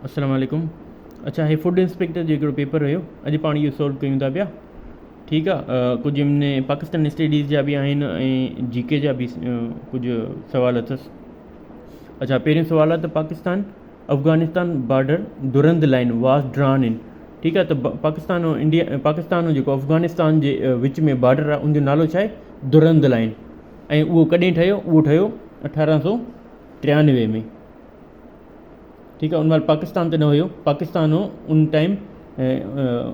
अस्सलाम वालेकुम। अच्छा, हे फूड इंस्पेक्टर जो हिकिड़ो पेपर हुयो अॼु पाण इहो सॉल्व कयूं था पिया। ठीकु आहे। कुझु हिन पाकिस्तान स्टडीज़ जा बि आहिनि ऐं जीके जा बि कुझु सुवाल अथसि। अच्छा, पहिरियों सुवाल आहे त Pakistan Afghanistan border Durand line वास ड्रॉन इन। ठीकु आहे, त पाकिस्तान ऐं इंडिया, पाकिस्तान ऐं जेको अफ़गानिस्तान जे विच में बॉर्डर आहे उनजो नालो छा आहे? Durand line. ऐं उहो कॾहिं ठहियो? उहो ठहियो 1893 में। ठीकु आहे, उन महिल पाकिस्तान त न हुयो, पाकिस्तान हो उन टाइम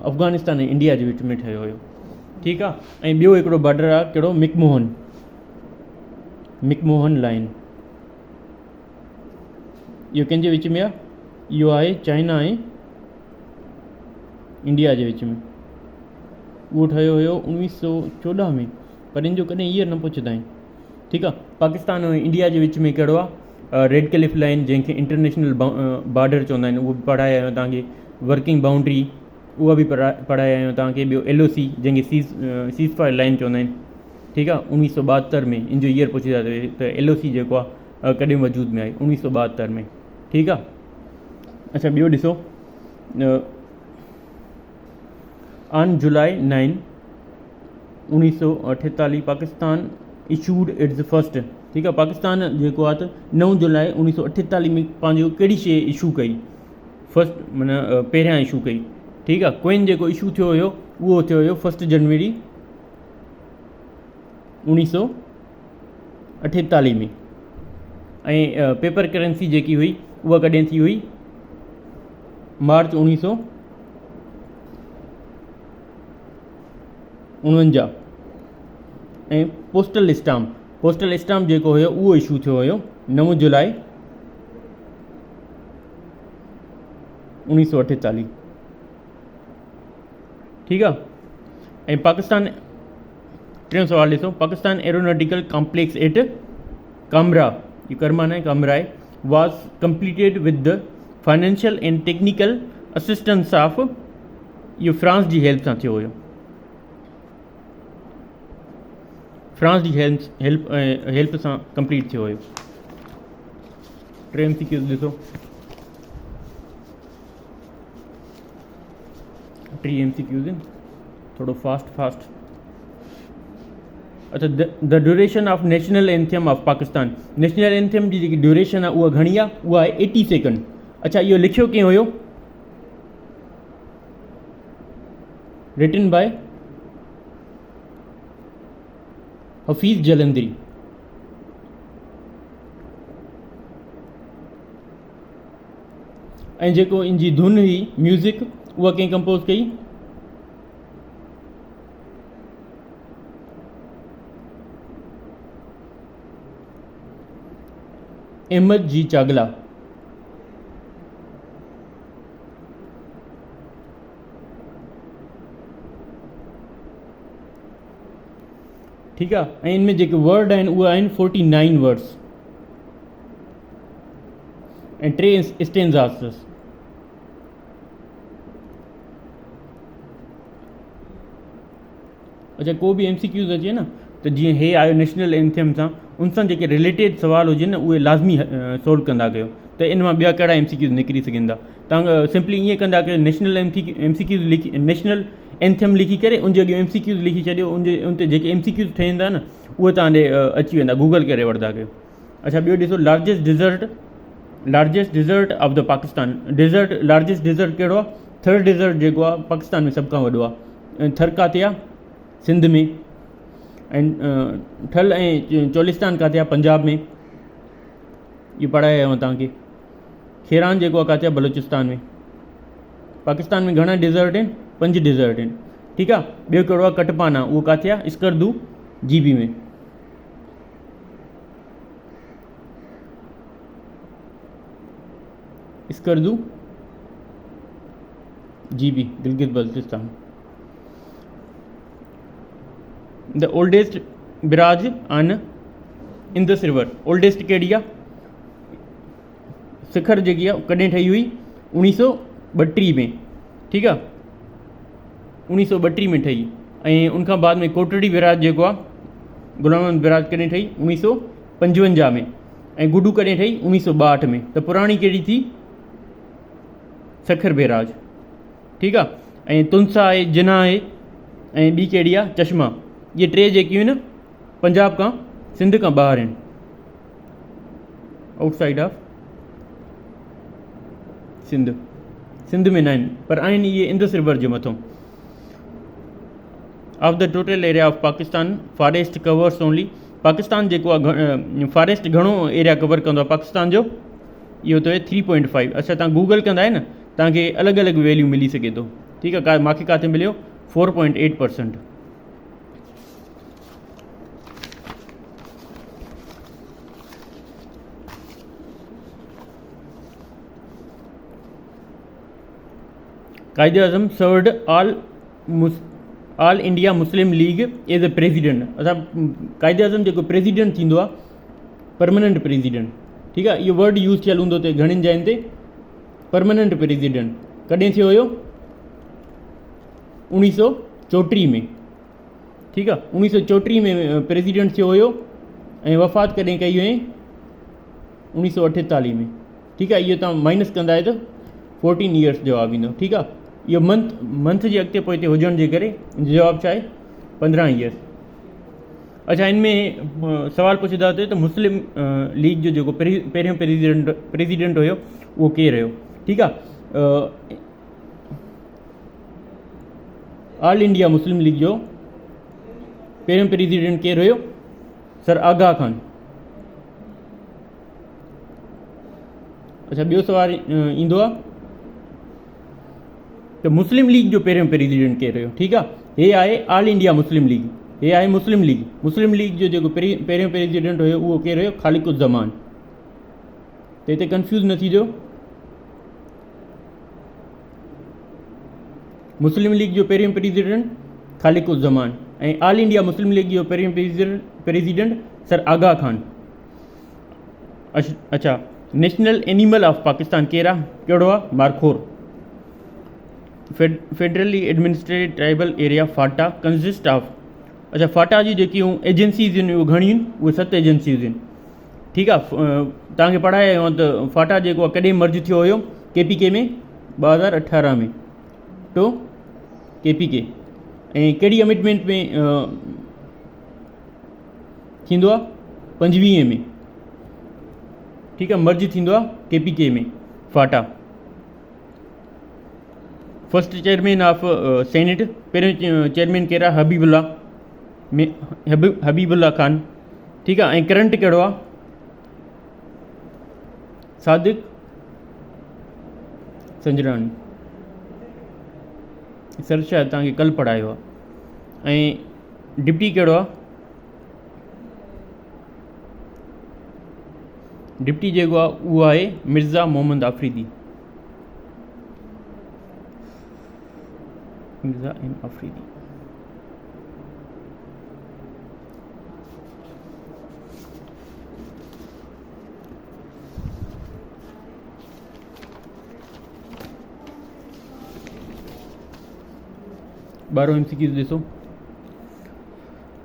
अफ़गानिस्तान ऐं इंडिया जे विच में ठहियो हुयो। ठीकु आहे। ऐं ॿियो हिकिड़ो बॉर्डर आहे कहिड़ो? मिकमोहन लाइन। इहो कंहिंजे विच में आहे? इहो आहे चाइना ऐं इंडिया जे विच में। उहो ठहियो हुयो 1914 में, पर इन जो कॾहिं ईयर न पुछंदा आहिनि। ठीकु आहे। पाकिस्तान ऐं इंडिया जे विच में कहिड़ो आहे? रेड क्लिफ लाइन, जंहिंखे इंटरनेशनल बॉर्डर चवंदा आहिनि, उहो बि पढ़ाया आहियूं तव्हांखे। वर्किंग बाउंड्री उहा बि पढ़ाया आहियूं तव्हांखे। ॿियो LOC, जंहिंखे सीज़ फायर लाइन चवंदा आहिनि। ठीकु आहे, 1972 में इन जो ईयर पुछंदा त LOC जेको आहे कॾहिं वजूद में आई? 1972 में। ठीकु आहे। अच्छा, ॿियो ॾिसो, on July 9, 1948 Pakistan issued it's first. ठीकु आहे, पाकिस्तान जेको आहे त 9 जुलाई 1948 में पंहिंजो कहिड़ी शइ इशू कई? फर्स्ट माना पहिरियां इशू कई। ठीकु आहे। कोइन जेको इशू थियो हुयो उहो थियो हुयो 1 जनवरी 1948 में। ऐं पेपर करेंसी जेकी हुई उहा कॾहिं थी हुई? मार्च 1949। ऐं पोस्टल स्टाम्प जेको हुयो उहो इशू थियो हुयो 9 जुलाई 1948। ठीकु आहे। ऐं पाकिस्तान, टियों सवाल ॾिसो, Pakistan aeronautical complex at Kamra, ये करमान है, कामरा है, was completed with the financial and technical assistance of, इहो फ्रांस जी हेल्प सां थियो हुयो। फ्रांस जी हेल्प सां कंप्लीट थियो हुयो। टे MCQs ॾिसो, टी MCQs आहिनि, थोड़ो फास्ट। अच्छा, the duration of national anthem of Pakistan, national anthem जी जेकी ड्यूरेशन आहे उहा घणी आहे? उहा आहे 80 सेकंड। अच्छा, इहो लिखियो कीअं हुयो? Written by Hafeez Jalandhari. ऐं जेको इन जी धुन हुई, म्यूज़िक, उहा कंहिं कंपोज़ कई? अहमद जी चागला। ठीकु आहे। ऐं इनमें जेके वर्ड आहिनि उहे आहिनि 49 वर्ड्स ऐं 3 स्टेंज़ास अथसि। अच्छा, को बि MCQs अचे न, त जीअं हे आयो नेशनल एंथम सां, उन सां जेके रिलेटेड सुवाल हुजनि न उहे लाज़मी सोल्व कंदा कयो, त इन मां ॿिया कहिड़ा MCQs निकिरी सघनि था। तव्हां सिंपली ईअं कंदा कयो, MCQs लिखी, नेशनल एंथम लिखी करे उन जे अॻियां MCQs लिखी छॾियो, उन ते जेके MCQs ठहंदा न उहे तव्हांजे अची वेंदा, गूगल करे वठंदा कयो। अच्छा, ॿियो ॾिसो, largest dessert of the Pakistan. Largest dessert कहिड़ो आहे? थर्ड डिज़र्ट जेको आहे पाकिस्तान में सभ खां वॾो आहे। थर काथे आहे? सिंध में। ऐं ठल ऐं चोलिस्तान काथे आहे? पंजाब में। इहो पढ़ाया आहियूं तव्हांखे। खेरान जेको आहे काथे आहे? बलूचिस्तान में। पाकिस्तान में घणा डिज़र्ट आहिनि? 5 डिज़र्ट आहिनि। ठीकु आहे। ॿियो कहिड़ो आहे? कटपाना, उहो काथे आहे? स्कर्दू GB में। Skardu GB, Gilgit Baltistan. The oldest barrage on Indus river, oldest कहिड़ी आहे? शिखर जेकी आहे कॾहिं ठही हुई? 1932 में। ठीकु आहे, 1932 में ठही। ऐं उनखां बाद में कोटड़ी विराज जेको आहे, गुलाम अहमद विराज कॾहिं ठही? 1955 में। ऐं गुडू कॾहिं ठही? 1962 में। त पुराणी कहिड़ी थी? सखर बेराज, ठीकु आहे। ऐं तुनसा आहे, जिना आहे, ऐं ॿी कहिड़ी आहे, चश्मा। इहे टे जेकियूं आहिनि पंजाब खां, सिंध खां ॿाहिरि आहिनि, आउटसाइड ऑफ सिंध। सिंध में न आहिनि, पर आहिनि इहे इंदस रिवर जे मथां। Of the total area of Pakistan, forest covers only. Pakistan जेको आहे फॉरेस्ट घणो एरिया कवर कंदो आहे पाकिस्तान जो, इहो अथव 3.5। अच्छा, तव्हां गूगल कंदा आहियो न, तव्हांखे अलॻि अलॻि वैल्यू मिली सघे थो, ठीकु आहे। मूंखे किथे मिलियो 4.8%। Quaid e Azam served All India Muslim League as a president. असां कायदे आज़म जेको प्रेसिडेंट थींदो आहे, परमानेंट प्रेसिडेंट, ठीकु आहे। इहो वर्ड यूज़ थियल हूंदो अथव घणिनि जॻहियुनि ते, परमानेंट प्रेसिडेंट। कॾहिं थियो हुयो? 1934 में, ठीकु आहे। 1934 में प्रेसिडेंट थियो हुयो, ऐं वफ़ात कॾहिं कई हुई? 1948 में, ठीकु आहे। इहो तव्हां माइनस कंदा आहियो त 14 ईयर्स जवाबु ईंदो, ठीकु आहे। इहो मंथ जे अॻिते पोइ हिते हुजण जे करे जवाबु छा आहे? 15 ईयर्स। अच्छा, हिन में सवाल पुछंदा हुते त मुस्लिम लीग जो जेको पहिरियों प्रेसिडेंट हुयो उहो केरु हुयो, ठीकु आहे। ऑल इंडिया मुस्लिम लीग जो पहिरियों प्रेसिडेंट केरु हुयो? सर आगा खान। अच्छा, ॿियो सवाल ईंदो आहे त मुस्लिम लीग जो पहिरियों प्रेसिडेंट केरु हुयो, ठीकु आहे। हे आहे ऑल इंडिया मुस्लिम लीग, हे आहे मुस्लिम लीग। मुस्लिम लीग जो जेको पहिरियों प्रेसिडेंट हुयो उहो केरु हुयो? ख़ालिक़ुज़्ज़मान। त हिते कंफ्यूज़ न थीजो। मुस्लिम लीग जो पहिरियों प्रेसिडेंट ख़ालिक़ुज़्ज़मान, ऐं ऑल इंडिया मुस्लिम लीग जो पहिरियों प्रेसिडेंट सर आगा खान। अच्छा, नेशनल एनिमल ऑफ पाकिस्तान केरु आहे? कहिड़ो आहे? Markhor. Federally administrated tribal area Phata consist of. अच्छा, फाटा जी जेकियूं एजेंसीज़ आहिनि उहे घणियूं आहिनि? उहे 7 एजेंसीज़ आहिनि, ठीकु आहे। तव्हांखे पढ़ायो त फाटा जेको आहे कॾहिं मर्ज थियो हुयो? KPK में 2018 में, तो KPK। ऐं कहिड़ी अमेंडमेंट में थींदो आहे? 25 में, ठीकु आहे। मर्ज थींदो आहे KPK में फाटा। फर्स्ट चेयरमैन ऑफ सेनेट, पहिरियों चेयरमैन केरु आहे? हबीबुल्ला खान, ठीकु आहे। ऐं करंट कहिड़ो आहे? सादिक संजरानी। सर शायदि तव्हांखे कल्ह पढ़ायो आहे। ऐं डिप्टी कहिड़ो आहे? डिप्टी जेको आहे उहो आहे मिर्ज़ा मोहम्मद आफरीदी। मिर्ज़ा एम आफरीदी। बारो MCQs ॾिसो।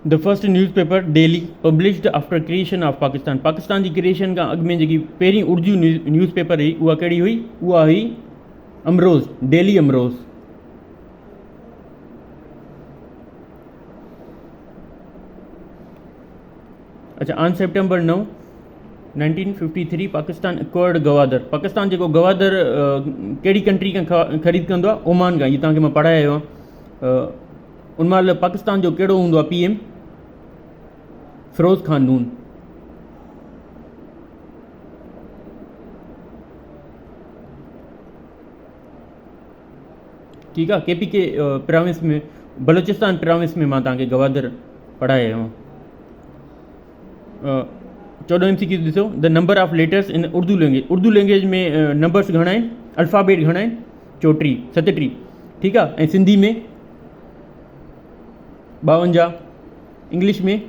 The first newspaper daily published after creation of Pakistan. Pakistan जी क्रिएशन खां अॻु में जेकी पहिरीं उर्दू न्यूज़पेपर हुई उहा कहिड़ी हुई? उहा हुई अमरोज़, डेली अमरोज़। अच्छा, on September 9, 1953 Pakistan acquired Gwadar. Pakistan जेको गवादर कहिड़ी कंट्री खां ख़रीद कंदो आहे? ओमान खां। इहो तव्हांखे मां पढ़ायो आहे। उन महिल पाकिस्तान जो कहिड़ो हूंदो आहे PM? फिरोज़ खान नून। ठीकु आहे। KPK प्रोविंस में, बलोचिस्तान प्रोविंस में मां तव्हांखे गवादर पढ़ायो आहे। 14 MCQ ॾिसो। The number of letters in Urdu language. Urdu language में नंबर्स घणा आहिनि? अल्फ़ाबेट घणा आहिनि? 34, 37, ठीकु आहे। ऐं सिंधी में 52, इंग्लिश में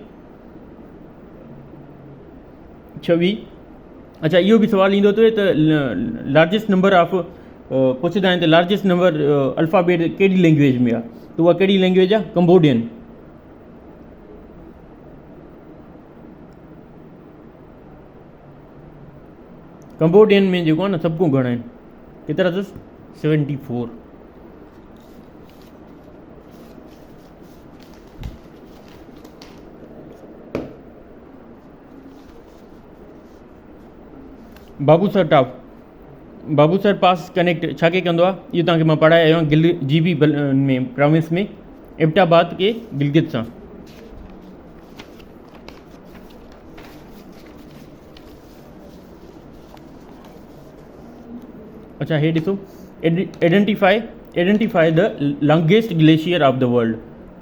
26। अच्छा, इहो बि सुवाल ईंदो अथव त लार्जेस्ट नंबर ऑफ पुछंदा आहिनि त लार्जेस्ट नंबर अल्फ़ाबेट कहिड़ी लैंग्वेज में आहे? त उहा कहिड़ी लैंग्वेज आहे? कंबोडियन। कंबोडियन में जेको आहे न सभु को घणा आहिनि? केतिरा अथसि? 74। बाबूसर टाप, बाबूसर पास कनेक्ट छा के कंदो आहे, इहो तव्हांखे मां पढ़ाए आयो आहियां गिल जीबी में प्रोविंस में एबटाबाद के गिलगित सां। अच्छा हे ॾिसो, identify the longest glacier of the world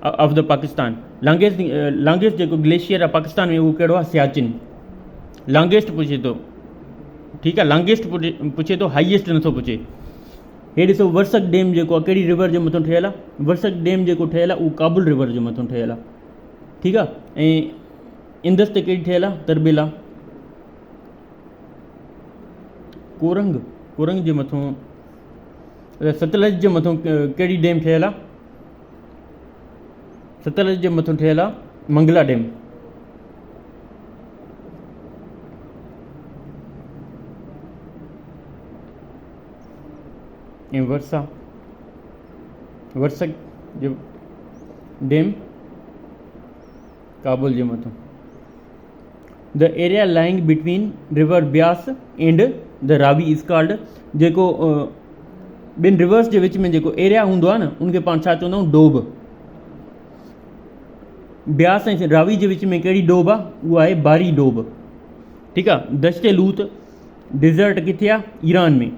of the Pakistan. Longest जेको ग्लेशियर आहे पाकिस्तान में उहो कहिड़ो आहे? सियाचिन। लॉन्गेस्ट पुछे थो, ठीकु आहे, लॉन्गेस्ट पुछे थो, हाईएस्ट नथो पुछे। हे ॾिसो वर्सक डैम जेको आहे कहिड़ी रिवर जे मथां ठहियलु आहे? वर्सक डैम जेको ठहियलु आहे उहो काबुल रिवर जे मथां ठहियलु आहे, ठीकु आहे। ऐं इंदस ते कहिड़ी ठहियलु आहे? तरबेला। कोरंग जे मथां, सतलज जे मथां कहिड़ी डैम ठहियलु आहे? सतलज जे मथां ठहियलु आहे मंगला डैम। ऐं वर्सक जो डैम काबुल जे मथां। The area lying between river Beas and the Ravi is called, जेको ॿिनि रिवर्स जे विच में जेको एरिया हूंदो आहे न उनखे पाण छा चवंदा आहियूं? डोब। ब्यास ऐं रावी जे विच में कहिड़ी डोब आहे? उहा आहे बारी डोब, ठीकु आहे। दश्त लूत डिज़र्ट किथे आहे? ईरान में।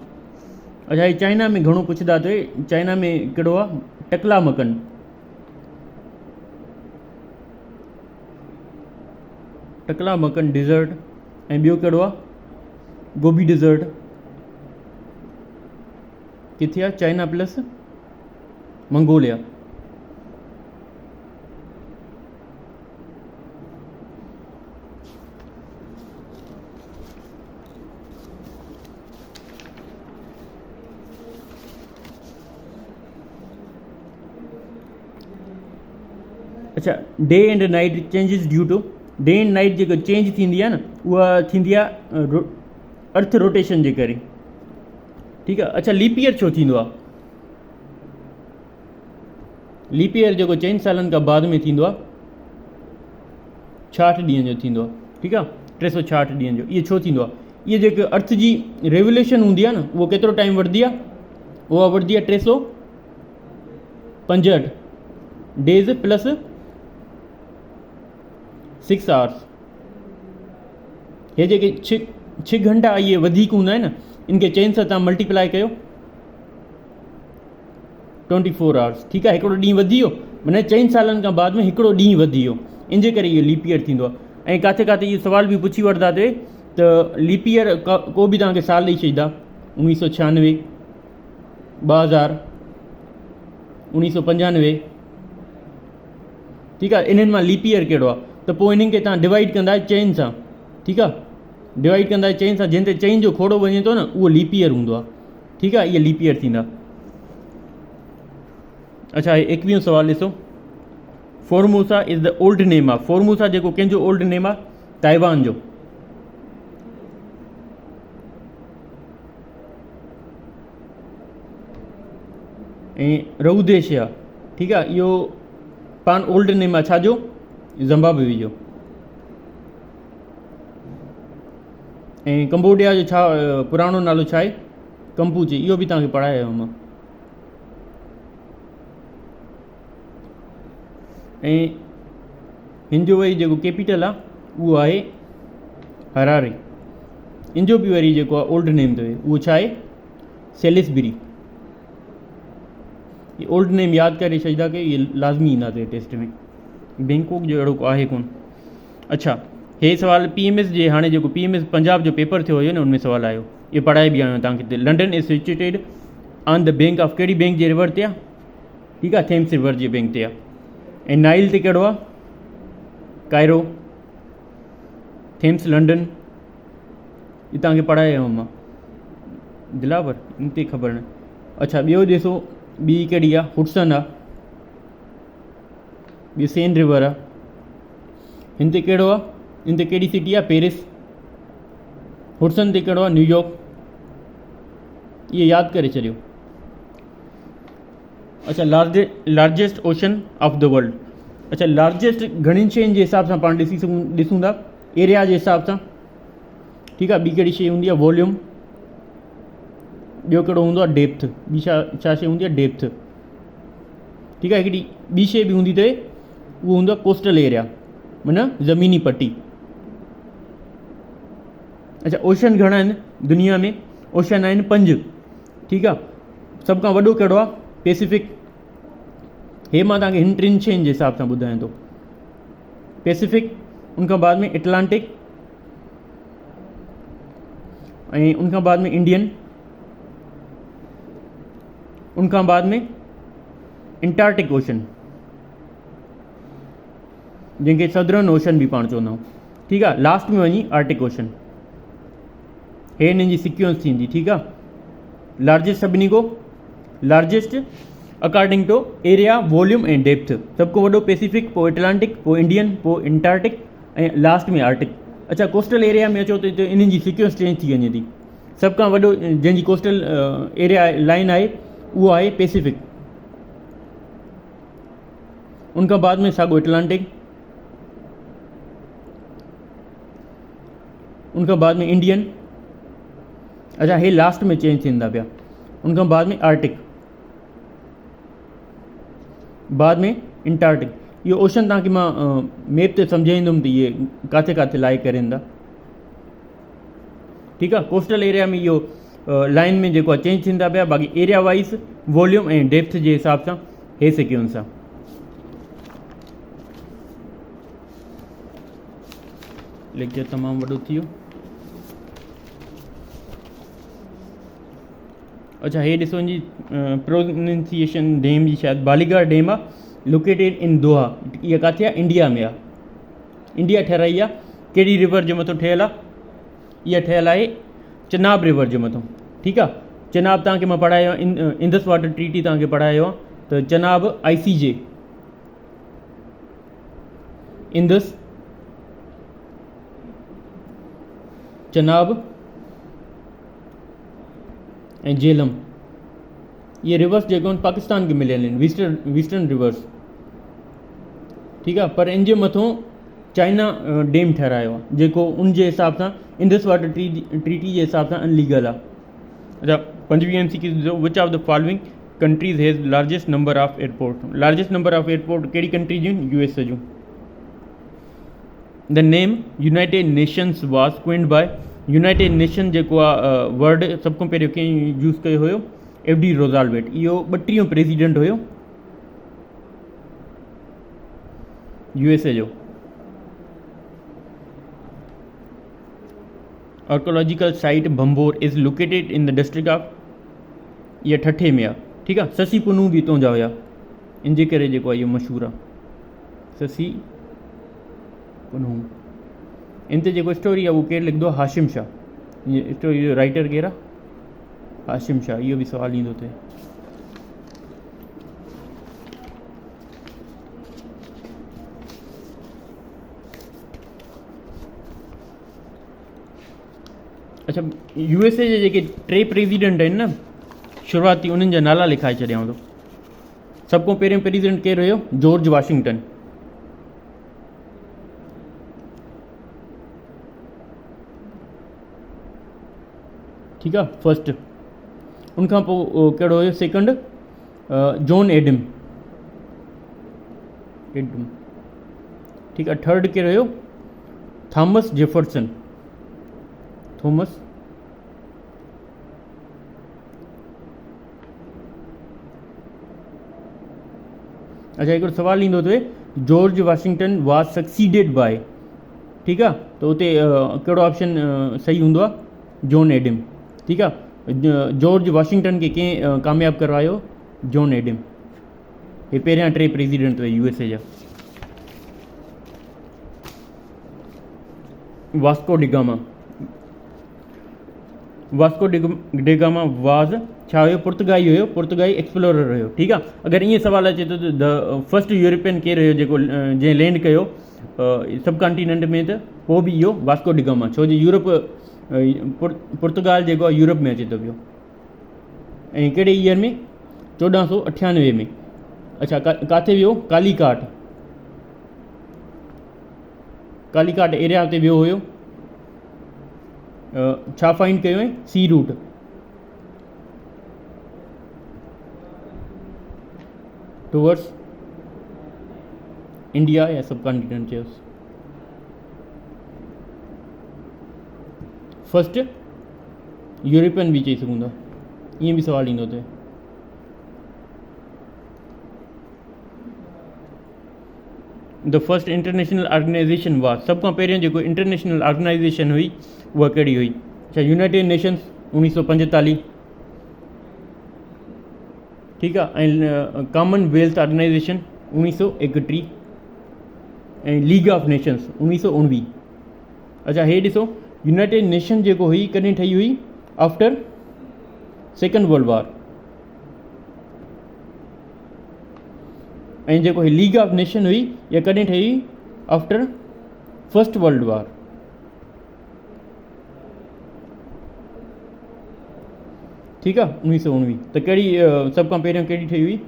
अच्छा हे चाइना में घणो पुछंदा अथई, चाइना में कहिड़ो आहे? टकलामकन। Taklamakan desert. ऐं ॿियो कहिड़ो आहे? Gobi desert. किथे आहे? China plus Mongolia. अच्छा day and night changes due to, day and night जेको चेंज थींदी आहे न उहा थींदी आहे अर्थ रोटेशन जे करे, ठीकु आहे। अच्छा लीप ईयर छो थींदो आहे? लीप ईयर जेको 4 सालनि खां बाद में थींदो आहे, 66 ॾींहंनि जो थींदो आहे, ठीकु आहे, 366 ॾींहंनि जो। इहो छो थींदो आहे? इहे जेके अर्थ जी रेवोल्यूशन हूंदी आहे न उहो केतिरो टाइम वठंदी आहे? उहा वठंदी आहे 365 डेज़ प्लस 6 आवर्स। हे जेके 6 घंटा इहे वधीक हूंदा आहिनि न इनखे 4 सां तव्हां मल्टीप्लाई कयो 24 आवर्स, ठीकु आहे। हिकिड़ो ॾींहुं वधी वियो, माना 4 सालनि खां बाद में हिकिड़ो ॾींहुं वधी वियो, इन जे करे इहो लीप ईयर थींदो आहे। ऐं किथे किथे इहो सुवाल बि पुछी वठंदा थिए त लीप ईयर को बि तव्हांखे साल ॾेई छॾींदा, 1996, 2000, 1995, ठीकु आहे। इन्हनि मां लीप ईयर कहिड़ो आहे? त पोइ इन्हनि खे तव्हां डिवाइड कंदा 4 सां, ठीकु आहे, डिवाइड कंदा 4 सां, जंहिं ते 4 जो खोड़ो वञे थो न उहो लीप ईयर हूंदो आहे, ठीकु आहे। इहे लीप ईयर थींदा। अच्छा 21 सवाल ॾिसो, फॉर्मोसा इज़ द ओल्ड नेम आहे। फॉर्मोसा जेको कंहिंजो ओल्ड नेम आहे? ताइवान जो। ऐं रउदेशिया, ठीकु आहे, इहो पान ओल्ड नेम आहे छाजो? ज़िम्बाब्वे जो। ऐं कंबोडिया जो छा पुराणो नालो छा आहे? कंपूचे। इहो बि तव्हांखे पढ़ायो मां। ऐं हिन जो वरी जेको कैपिटल आहे उहो आहे हरारे। इन जो बि वरी जेको आहे ओल्ड नेम अथव उहो छा आहे? सेलिसबरी। ये ओल्ड नेम यादि करे छॾींदा की इहे लाज़मी ईंदा अथव टेस्ट में। बैंकॉक जो अहिड़ो को आहे कोन। अच्छा हे सवाल PMS जे हाणे जेको PMS पंजाब जो पेपर थियो हुयो न उनमें सवाल आयो, इहो पढ़ाए बि आयो तव्हांखे। London is situated on the bank of, कहिड़ी बैंक जे रिवर ते आहे? ठीकु आहे, थेम्स रिवर जे बैंक ते आहे। ऐं नाइल ते कहिड़ो आहे? कायरो। थेम्स लंडन, इहो तव्हांखे पढ़ाए आयो मां। दिलावर इन ते ख़बर न। अच्छा ॿियो ॾिसो, ॿी कहिड़ी आहे? हुडसन आहे। ॿियो सेन रिवर आहे। हिन ते कहिड़ो आहे? इन ते कहिड़ी सिटी आहे? पेरिस। हुडसन ते कहिड़ो आहे? न्यूयॉर्क। इहे यादि करे छॾियो। अच्छा, largest ocean of the world. अच्छा, लार्जेस्ट घणियुनि शयुनि जे हिसाब सां पाण ॾिसूं था एरिया जे हिसाब सां। ठीकु आहे, ॿी कहिड़ी शइ हूंदी आहे वॉल्यूम, ॿियो कहिड़ो हूंदो आहे डेप्थ, ॿी छा शइ हूंदी आहे डेप्थ। ठीकु आहे, हिकिड़ी ॿी शइ बि हूंदी अथई, उहो हूंदो आहे कोस्टल एरिया, माना ज़मीनी पट्टी। अच्छा, ओशन घणा आहिनि दुनिया में? ओशन आहिनि 5। ठीकु आहे, सभ खां वॾो कहिड़ो आहे? पैसिफिक। हे मां तव्हांखे हिन 3 शयुनि जे हिसाब सां ॿुधायां थो। पैसिफिक, उनखां बाद में एटलांटिक, ऐं उनखां बाद में इंडियन, उनखां बाद में एंटार्टिक ओशन, जंहिंखे सदर्न ओशन बि पाण चवंदा आहियूं। ठीकु आहे, लास्ट में वञी आर्टिक ओशन। हे हिननि जी सिक्वेंस थींदी। ठीकु आहे, लार्जेस्ट सभिनी को largest according to area, volume and depth. सभ खां वॾो पैसिफिक, पोइ एटलांटिक, पोइ इंडियन, पोइ एंटार्टिक ऐं लास्ट में आर्टिक। अच्छा, कोस्टल एरिया में अचो त इन्हनि जी सिक्वेंस चेंज थी वञे थी। सभ खां वॾो जंहिंजी कोस्टल एरिया लाइन आहे उहो आहे पैसिफिक, उनखां बाद में साॻियो एटलांटिक, उनखां बाद में इंडियन। अच्छा, हे लास्ट में चेंज थींदा पिया। उनखां बाद में आर्टिक, बाद में एंटार्टिक। इहो ओशन तव्हांखे मां मैप ते सम्झाईंदुमि त इहे किथे किथे लाई करनि था। ठीकु आहे, कोस्टल एरिया में इहो लाइन में जेको आहे चेंज थींदा पिया, बाक़ी एरिया वाइज़ वॉल्यूम ऐं डेप्थ जे हिसाब सां हे सिक्वेंस आहे। लेक्चर तमामु वॾो थी वियो। अच्छा, हे ॾिसो जी प्रोनाउंसिएशन डैम जी शायदि बालीगार डैम आहे, लोकेटेड इन दोहा। इहा किथे आहे? इंडिया में आहे। इंडिया ठहिराई आहे कहिड़ी रिवर जे मथां ठहियलु आहे? इहा ठहियलु आहे चनाब रिवर जे मथां। ठीकु आहे, चनाब तव्हांखे मां पढ़ायो आहे, इंदस वाटर ट्रीटी तव्हांखे पढ़ायो आहे। त चनाब ICJ, इंदस, चनाब ऐं झेलम, इहे रिवर्स जेके आहिनि पाकिस्तान खे मिलियल आहिनि, वेस्टर्न रिवर्स। ठीकु आहे, पर इन जे मथां चाइना डैम ठहिरायो आहे, जेको उन जे हिसाब सां इंदस वाटर ट्रीटी जे हिसाब सां अनलीगल आहे। अच्छा, 25 MCQ, which of the following countries has largest number of airport? Largest number of airport कहिड़ी कंट्री जूं? US जूं। The name United Nations was coined by, United Nation जेको आहे वर्ड सभ खां पहिरियों कंहिं यूज़ कयो हुयो? FD रोज़ाल्वेट। इहो 32 प्रेसिडेंट हुयो USA जो। Archaeological site Bhambore is located in the district of, इहा ठठे में आहे। ठीकु आहे, ससी पुनू बि हितां जा हुया, इन जे करे जेको आहे इहो मशहूरु आहे, ससी पुनू। इन ते जेको स्टोरी आहे उहो केरु लिखंदो आहे? हाशिम शाह। इहो स्टोरी जो राइटर केरु आहे? हाशिम शाह। इहो बि सुवालु ईंदो थिए। अच्छा, USA जे जेके 3 प्रेसिडेंट आहिनि न शुरूआती, उन्हनि जा नाला लिखाए छॾियांव थो। सभ खां पहिरियों प्रेसिडेंट केरु हुयो? George Washington. ठीकु आहे, फर्स्ट। उनखां पोइ कहिड़ो हुयो? Second John Adam. ठीकु आहे, थर्ड केरु हुयो? Thomas Jefferson. थॉमस। अच्छा, हिकिड़ो सुवालु ईंदो थिए, George Washington was succeeded by. ठीकु आहे, त उते कहिड़ो ऑप्शन सही हूंदो आहे? John Adam. ठीकु आहे, जॉर्ज वाशिंगटन खे कंहिं कामयाबु करवायो? John Adam. हे पहिरियां 3 प्रेसिडेंट हुए USA जा। Vasco da Gama. Vasco da Gama was छा हुयो? पुर्तगाई हुयो, पुर्तगाई एक्सप्लोरर हुयो। ठीकु आहे, अगरि ईअं सुवालु अचे थो त द फर्स्ट यूरोपियन केरु हुयो जेको जंहिं लैंड कयो सब कॉन्टिनेंट में, त पोइ बि इहो वास्को डिगामा, छो जो यूरोप पुर्तगाल जेको आहे यूरोप में अचे थो पियो। ऐं कहिड़े ईयर में? 1498 में। अच्छा काथे वियो? कालीकाट एरिया ते वियो हुयो। छा फाइंड कयो है? C route. टुवर्ड्स इंडिया या सब कॉन्टिनेंट चयोसि। फर्स्ट यूरोपियन भी चई सघूं था, ईअं बि सवाल ईंदो हुते। The first international organisation was, सब खां पहिरियों जेको इंटरनेशनल ऑर्गेनाइजेशन हुई उहा कहिड़ी हुई? अच्छा यूनाइटेड नेशंस 1945, ठीकु आहे, ऐं कॉमनवेल्थ ऑर्गेनाइजेशन 1931 ऐं लीग ऑफ नेशंस 1919। अच्छा हे ॾिसो, यूनाइटेड नेशन जेको हुई कॾहिं ठही हुई? After second world war. ऐं जेको लीग ऑफ नेशन हुई इहा कॾहिं ठही हुई? After first world war. ठीकु आहे, 1919। त कहिड़ी सभ खां पहिरियों कहिड़ी ठही हुई?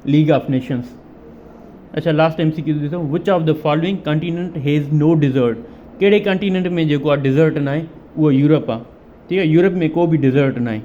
League of Nations. अच्छा लास्ट MCQ ॾिसो, which of the following continent has no desert? कहिड़े कॉन्टिनेंट में जेको आहे डिज़र्ट न आहे? उहो यूरोप आहे। ठीक है, यूरोप में को भी डिज़र्ट ना है।